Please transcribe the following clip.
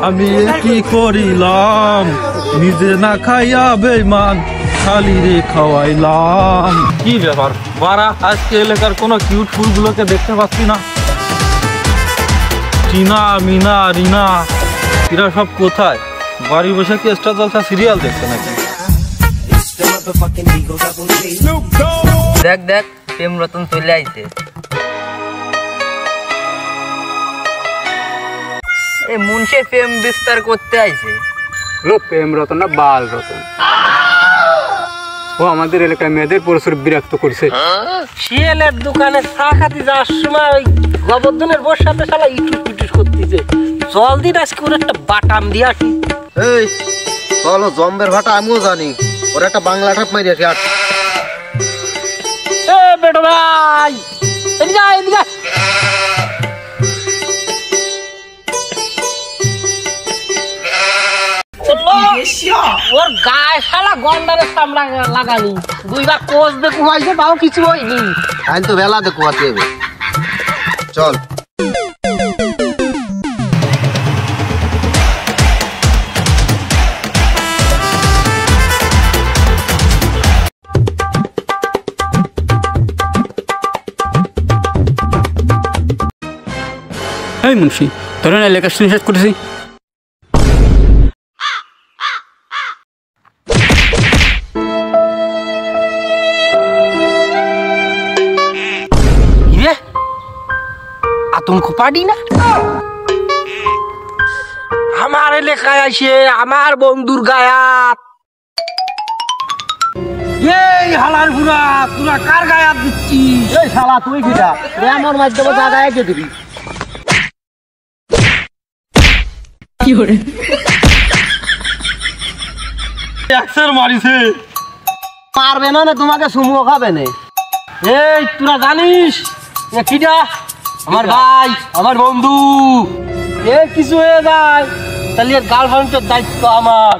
আমি কি করিলাম নিজে না খাইয়া বেঈমান খালি রে খাওয়াইলাম। কি ব্যাপার বারা, আজকে এলাকার কোনো কিউট ফুলগুলোকে দেখতে পাচ্ছি না। টিনা, মিনা, রিনা এরা সব কোথায়? বাড়ি বসে কি স্টার জলসা সিরিয়াল দেখছে নাকি? দেখ দেখ প্রেম রতন চলে আইছে। এই মুন্সে প্রেম বিস্তার করতে আইছে। প্রেম রতন না বাল রতন, ও আমাদের এলাকায় মেয়েদের প্রচুর বিরক্ত করছে। শিয়ালের দোকানে চা খাতে যাওয়ার সময় ওই গোবর্ধনের বোর সাথে শালা ইটুস পিটুস করতেছে। জল দিন আজকে ওর একটা বাটাম দিয়ে আসি। এই চলো জম্বের ভাটা আমিও জানি, ওর একটা বাংলা ঠাপ মারি আসি। এ বেটো ভাই এদিকে আয়, এদিকে আয়। ওর গায়ে শালা গন্ডারের চামড়া লাগানি, দুইবার কোচ দেখু হয়েছে তাও কিছু হয়নি। আইন তো বেলা দেখো হাতে চল। এই মুন্সি, তোর না লেখা শুনে শেষ করেছি। আতঙ্ক পাডি না আমার এলাকায় আসে আমার বন্ধুর গায়াত। এই হালার বুড়া, তোরা কার গায়াত দিচ্ছিস? এই শালা তুই কিটা আমার মাধ্যমে যা গায়ে দিবি? কি করে এক্সের মারিছে, পারবে না, তোমাকে সুমো খাবে না। এই তোরা জানিস এ কিটা? আমার ভাই, আমার বন্ধু। এ কিছু হয়ে যায় তাহলে গার্লফ্রেন্ডের দায়িত্ব আমার।